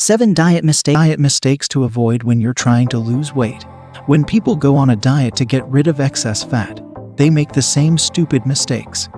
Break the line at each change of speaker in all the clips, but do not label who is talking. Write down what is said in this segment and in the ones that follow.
7 Diet mistakes to avoid when you're trying to lose weight. When people go on a diet to get rid of excess fat, they make the same stupid mistakes.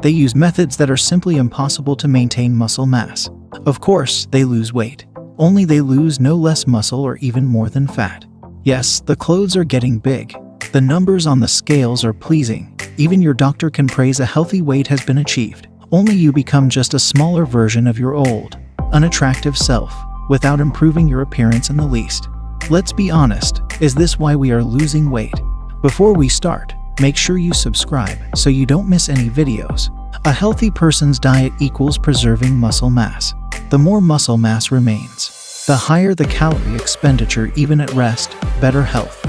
They use methods that are simply impossible to maintain muscle mass. Of course, they lose weight. Only they lose no less muscle or even more than fat. Yes, the clothes are getting big. The numbers on the scales are pleasing. Even your doctor can praise a healthy weight has been achieved. Only you become just a smaller version of your old, unattractive self, without improving your appearance in the least. Let's be honest, is this why we are losing weight? Before we start, make sure you subscribe so you don't miss any videos. A healthy person's diet equals preserving muscle mass. The more muscle mass remains, the higher the calorie expenditure even at rest, better health,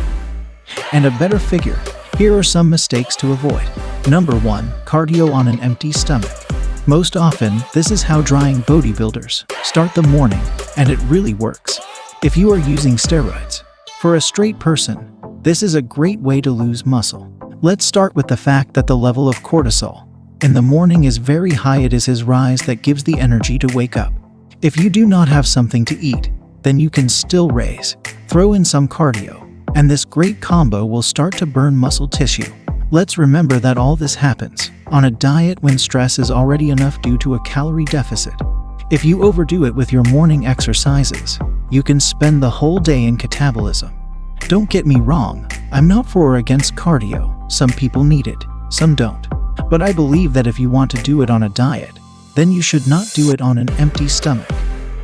and a better figure. Here are some mistakes to avoid. Number 1. Cardio on an empty stomach. Most often, this is how drying bodybuilders start the morning, and it really works. If you are using steroids, for a straight person, this is a great way to lose muscle. Let's start with the fact that the level of cortisol in the morning is very high. It is his rise that gives the energy to wake up. If you do not have something to eat, then you can still raise. Throw in some cardio, and this great combo will start to burn muscle tissue. Let's remember that all this happens on a diet when stress is already enough due to a calorie deficit. If you overdo it with your morning exercises, you can spend the whole day in catabolism. Don't get me wrong, I'm not for or against cardio. Some people need it, some don't. But I believe that if you want to do it on a diet, then you should not do it on an empty stomach.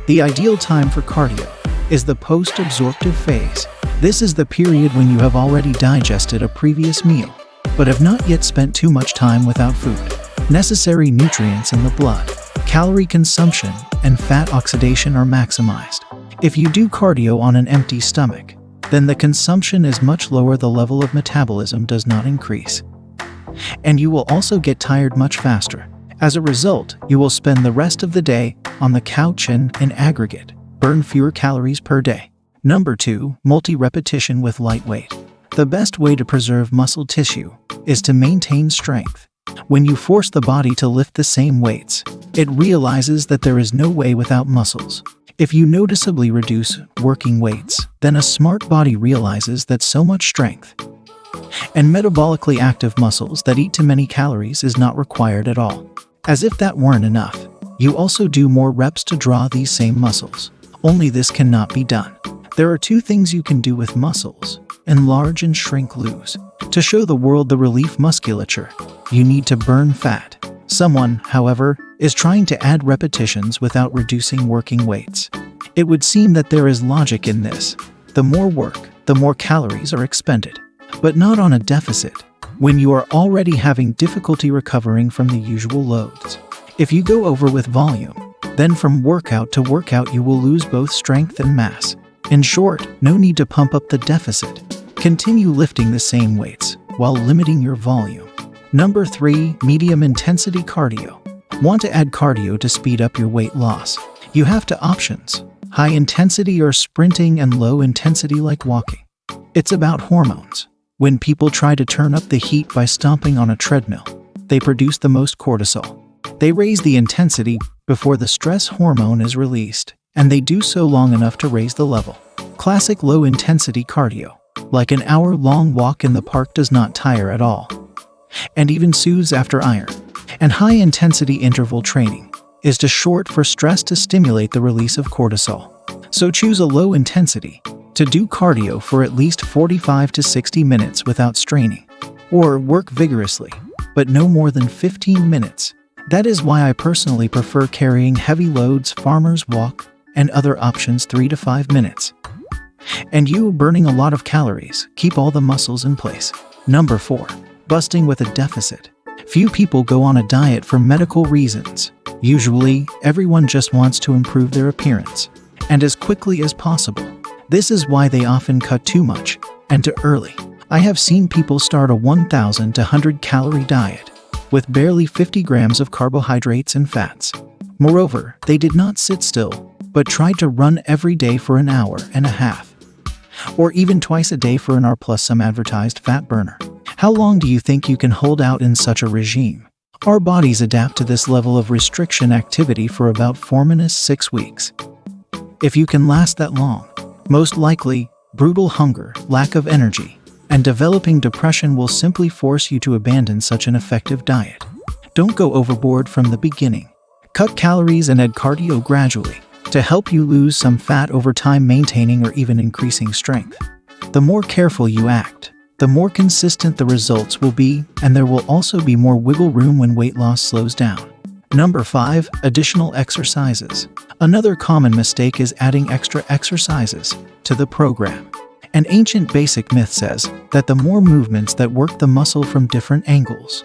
The ideal time for cardio is the post-absorptive phase. This is the period when you have already digested a previous meal, but have not yet spent too much time without food. Necessary nutrients in the blood, calorie consumption, and fat oxidation are maximized. If you do cardio on an empty stomach, then the consumption is much lower, the level of metabolism does not increase, and you will also get tired much faster. As a result, you will spend the rest of the day on the couch and, in aggregate, burn fewer calories per day. Number 2. Multi-repetition with light weight. The best way to preserve muscle tissue is to maintain strength. When you force the body to lift the same weights, it realizes that there is no way without muscles. If you noticeably reduce working weights, then a smart body realizes that so much strength and metabolically active muscles that eat too many calories is not required at all. As if that weren't enough, you also do more reps to draw these same muscles. Only this cannot be done. There are 2 things you can do with muscles: enlarge and shrink lose. To show the world the relief musculature, you need to burn fat. Someone, however, is trying to add repetitions without reducing working weights. It would seem that there is logic in this. The more work, the more calories are expended. But not on a deficit, when you are already having difficulty recovering from the usual loads. If you go over with volume, then from workout to workout you will lose both strength and mass. In short, no need to pump up the deficit. Continue lifting the same weights while limiting your volume. Number 3. Medium intensity cardio. Want to add cardio to speed up your weight loss? You have 2 options: high intensity or sprinting, and low intensity like walking. It's about hormones. When people try to turn up the heat by stomping on a treadmill, they produce the most cortisol. They raise the intensity before the stress hormone is released, and they do so long enough to raise the level. Classic low-intensity cardio, like an hour-long walk in the park, does not tire at all, and even soothes after iron. And high-intensity interval training is too short for stress to stimulate the release of cortisol. So choose a low intensity to do cardio for at least 45 to 60 minutes without straining, or work vigorously, but no more than 15 minutes. That is why I personally prefer carrying heavy loads, farmer's walk, and other options 3 to 5 minutes. And you burning a lot of calories, keep all the muscles in place. Number 4. Busting with a deficit. Few people go on a diet for medical reasons. Usually, everyone just wants to improve their appearance, and as quickly as possible. This is why they often cut too much, and too early. I have seen people start a 1,000 to 100 calorie diet with barely 50 grams of carbohydrates and fats. Moreover, they did not sit still, but tried to run every day for an hour and a half, or even twice a day for an hour plus some advertised fat burner. How long do you think you can hold out in such a regime? Our bodies adapt to this level of restriction activity for about 4 to 6 weeks. If you can last that long, most likely, brutal hunger, lack of energy, and developing depression will simply force you to abandon such an effective diet. Don't go overboard from the beginning. Cut calories and add cardio gradually to help you lose some fat over time, maintaining or even increasing strength. The more careful you act, the more consistent the results will be, and there will also be more wiggle room when weight loss slows down. Number 5. Additional exercises. Another common mistake is adding extra exercises to the program. An ancient basic myth says that the more movements that work the muscle from different angles,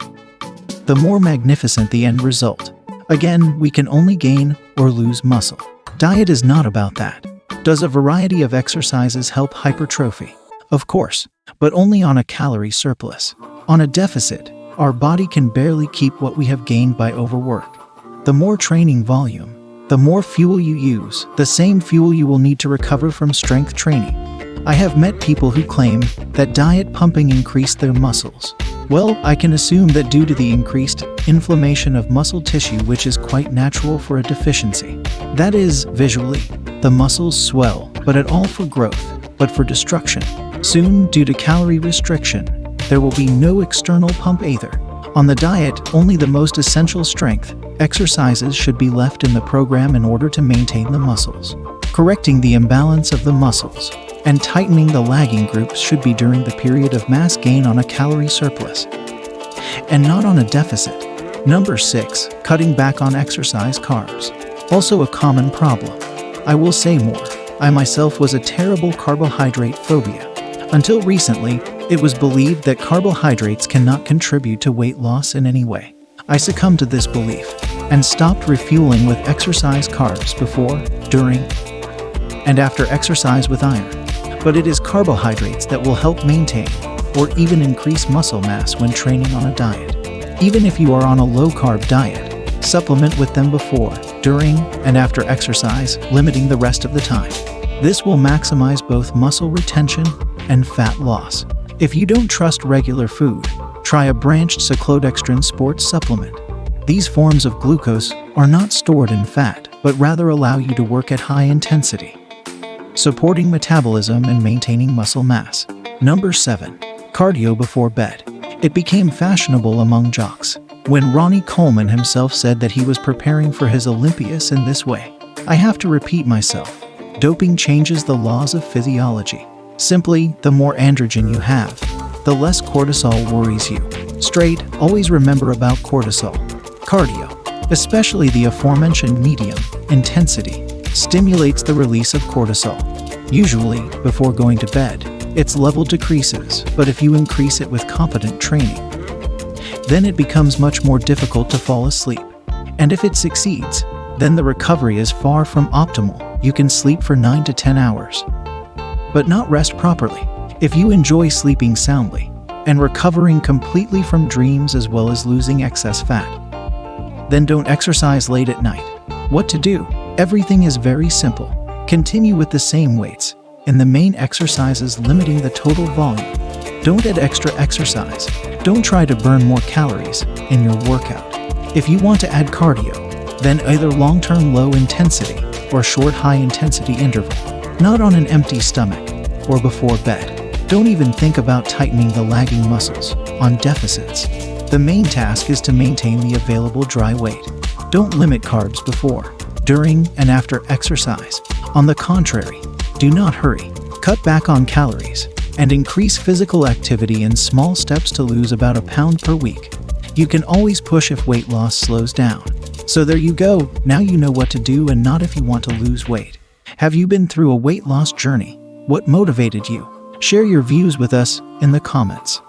the more magnificent the end result. Again, we can only gain or lose muscle. Diet is not about that. Does a variety of exercises help hypertrophy? Of course, but only on a calorie surplus. On a deficit, our body can barely keep what we have gained by overwork. The more training volume, the more fuel you use, the same fuel you will need to recover from strength training. I have met people who claim that diet pumping increased their muscles. Well, I can assume that due to the increased inflammation of muscle tissue, which is quite natural for a deficiency. That is, visually, the muscles swell, but at all for growth, but for destruction. Soon, due to calorie restriction, there will be no external pump either. On the diet, only the most essential strength exercises should be left in the program in order to maintain the muscles. Correcting the imbalance of the muscles and tightening the lagging groups should be during the period of mass gain on a calorie surplus, and not on a deficit. Number 6. Cutting back on exercise carbs. Also a common problem. I will say more. I myself was a terrible carbohydrate phobia. Until recently, it was believed that carbohydrates cannot contribute to weight loss in any way. I succumbed to this belief and stopped refueling with exercise carbs before, during, and after exercise with iron. But it is carbohydrates that will help maintain or even increase muscle mass when training on a diet. Even if you are on a low-carb diet, supplement with them before, during, and after exercise, limiting the rest of the time. This will maximize both muscle retention and fat loss. If you don't trust regular food, try a branched cyclodextrin sports supplement. These forms of glucose are not stored in fat, but rather allow you to work at high intensity, supporting metabolism and maintaining muscle mass. Number 7. Cardio before bed. It became fashionable among jocks when Ronnie Coleman himself said that he was preparing for his Olympias in this way. I have to repeat myself. Doping changes the laws of physiology. Simply, the more androgen you have, the less cortisol worries you. Straight, always remember about cortisol. Cardio, especially the aforementioned medium intensity, stimulates the release of cortisol. Usually, before going to bed, its level decreases, but if you increase it with competent training, then it becomes much more difficult to fall asleep. And if it succeeds, then the recovery is far from optimal. You can sleep for 9 to 10 hours, but not rest properly. If you enjoy sleeping soundly and recovering completely from dreams as well as losing excess fat, then don't exercise late at night. What to do? Everything is very simple. Continue with the same weights in the main exercises, limiting the total volume. Don't add extra exercise. Don't try to burn more calories in your workout. If you want to add cardio, then either long-term low intensity or short high intensity interval, not on an empty stomach or before bed. Don't even think about tightening the lagging muscles on deficits. The main task is to maintain the available dry weight. Don't limit carbs before, during, and after exercise. On the contrary, do not hurry. Cut back on calories and increase physical activity in small steps to lose about a pound per week. You can always push if weight loss slows down. So there you go, now you know what to do and not if you want to lose weight. Have you been through a weight loss journey? What motivated you? Share your views with us in the comments.